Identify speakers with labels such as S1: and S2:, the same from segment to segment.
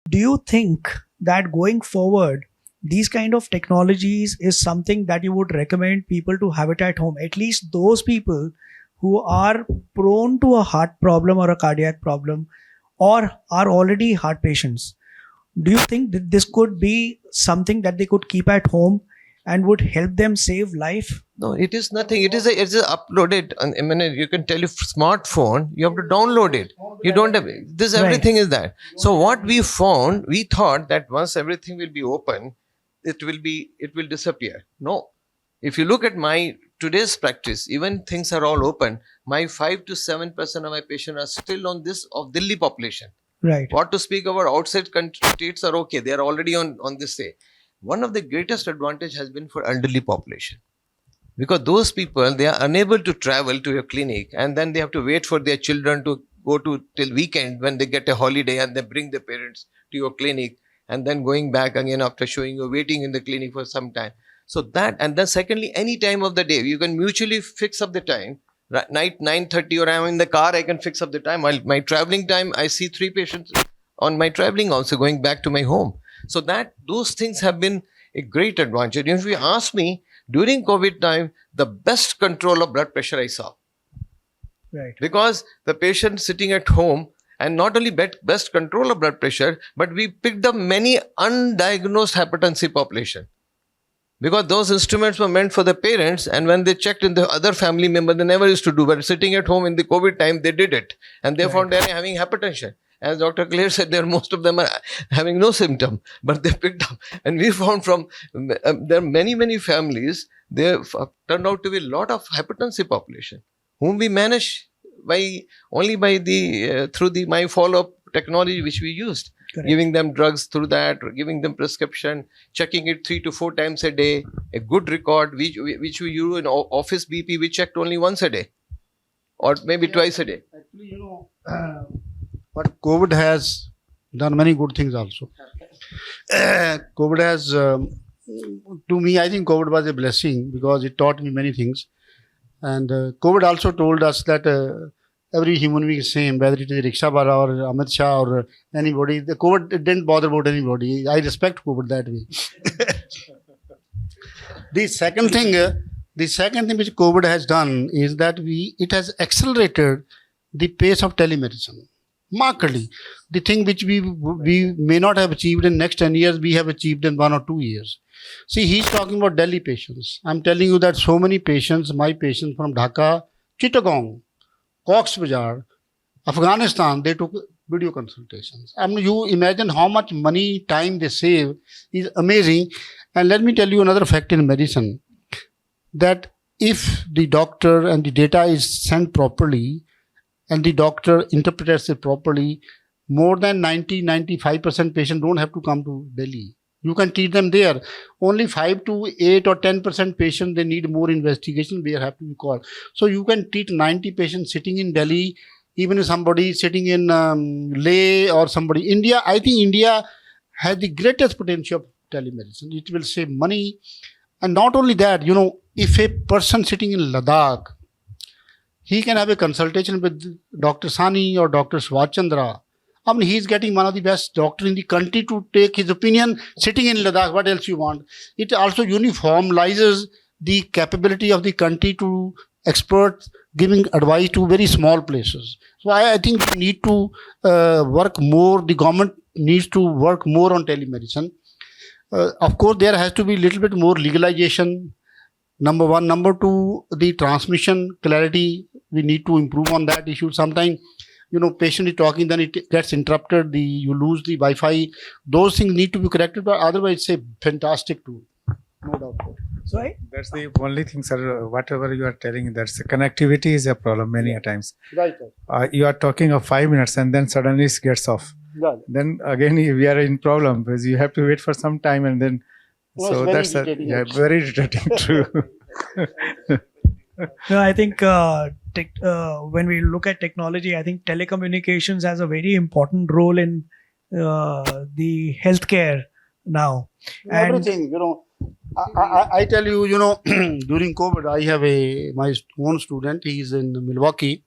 S1: Do you think that going forward, these kind of technologies is something that you would recommend people to have it at home? At least those people who are prone to a heart problem or a cardiac problem or are already heart patients. Do you think that this could be something that they could keep at home and would help them save life?
S2: No, it is nothing. It is uploaded. I mean, you can tell your smartphone. You have to download it. You don't have this.
S1: Right.
S2: Everything is that. So what we found, we thought that once everything will be open, it will disappear. No, if you look at my today's practice, even things are all open. My 5 to 7% of my patients are still on this of Delhi population.
S1: Right.
S2: What to speak about outside states are okay. They are already on this day. One of the greatest advantage has been for elderly population. Because those people, they are unable to travel to your clinic and then they have to wait for their children to go to till weekend when they get a holiday and they bring the parents to your clinic and then going back again after showing you waiting in the clinic for some time. So that, and then secondly, any time of the day, you can mutually fix up the time. Night 9:30 or I'm in the car, I can fix up the time. While my traveling time, I see 3 patients on my traveling also going back to my home. So that those things have been a great advantage. If you ask me, during COVID time, the best control of blood pressure I saw.
S1: Right.
S2: Because the patient sitting at home and not only best control of blood pressure, but we picked up many undiagnosed hypertensive population. Because those instruments were meant for the parents and when they checked in the other family member, they never used to do, but sitting at home in the COVID time, they did it. And they found they are having hypertension. As Dr. Claire said, most of them are having no symptom, but they picked up. And we found from, there are many families, they turned out to be a lot of hypertensive population, whom we manage only by through my follow-up technology which we used. Correct. Giving them drugs through that, giving them prescription, checking it 3 to 4 times a day, a good record, which we use in office BP, we checked only once a day or maybe twice a day.
S3: Actually, but COVID has done many good things also. COVID has, to me, I think COVID was a blessing because it taught me many things. And COVID also told us that every human being is same, whether it is Riksha Bala or Amit Shah or anybody. The COVID didn't bother about anybody. I respect COVID that way. The second thing which COVID has done is that it has accelerated the pace of telemedicine. Markedly. The thing which we may not have achieved in next 10 years, we have achieved in 1 or 2 years. See, he's talking about Delhi patients. I'm telling you that so many patients, my patients from Dhaka, Chittagong, Cox's Bazar, Afghanistan, they took video consultations. I mean, you imagine how much money, time they save is amazing. And let me tell you another fact in medicine, that if the doctor and the data is sent properly, and the doctor interprets it properly, more than 90-95% patients don't have to come to Delhi. You can treat them there. Only 5 to 8 or 10% patients, they need more investigation, they have to be called. So you can treat 90 patients sitting in Delhi, even if somebody sitting in Leh or somebody. India, I think India has the greatest potential of telemedicine. It will save money. And not only that, if a person sitting in Ladakh, he can have a consultation with Dr. Sani or Dr. Swachandra. I mean, he's getting one of the best doctors in the country to take his opinion sitting in Ladakh. What else you want? It also uniformizes the capability of the country to experts giving advice to very small places. So I think we need to work more. The government needs to work more on telemedicine. Of course, there has to be a little bit more legalization. Number one. Number two, the transmission clarity. We need to improve on that issue. Sometimes, patient is talking, then it gets interrupted. You lose the Wi-Fi. Those things need to be corrected, but otherwise it's a fantastic tool. No doubt.
S1: Sorry?
S4: That's the only thing, sir. Whatever you are telling, that's the connectivity is a problem many a times.
S3: Right.
S4: You are talking of 5 minutes and then suddenly it gets off.
S3: Right.
S4: Then again we are in problem because you have to wait for some time and then.
S3: No,
S4: so that's very irritating. True.
S1: No, I think when we look at technology, I think telecommunications has a very important role in the healthcare now.
S3: Everything, I tell you, during COVID, I have my own student. He's in Milwaukee.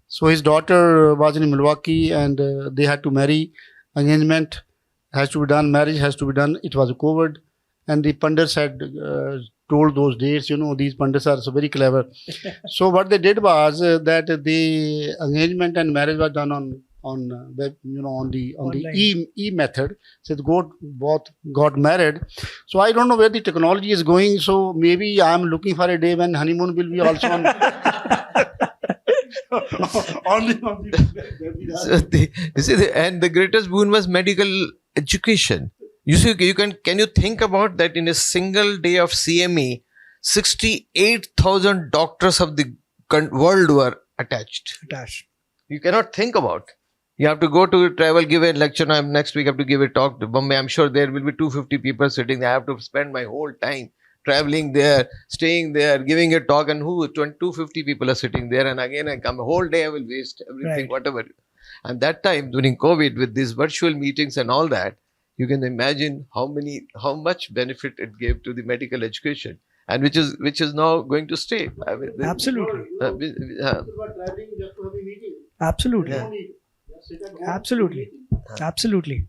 S3: So his daughter was in Milwaukee and they had to marry arrangement. has to be done, marriage has to be done. It was COVID, and the pundits had told those dates. These pundits are so very clever. So what they did was that the engagement and marriage was done on web, on the
S1: Online.
S3: e method. So both got married. So I don't know where the technology is going. So maybe I'm looking for a day when honeymoon will be also on.
S2: So and the greatest boon was medical education. You see, can you think about that? In a single day of CME, 68,000 doctors of the world were attached. You cannot think about. You have to go to travel, give a lecture. Next week I have to give a talk to Bombay. I'm sure there will be 250 people sitting there. I have to spend my whole time traveling there, staying there, giving a talk, and 250 people are sitting there, and again I come. A whole day I will waste everything,
S1: Right.
S2: whatever. And that time during COVID, with these virtual meetings and all that, you can imagine how much benefit it gave to the medical education, and which is now going to stay. I mean,
S1: Absolutely.
S3: People were traveling just to have a meeting.
S1: Absolutely.
S3: No need. Just sit at home.
S1: Absolutely. Absolutely.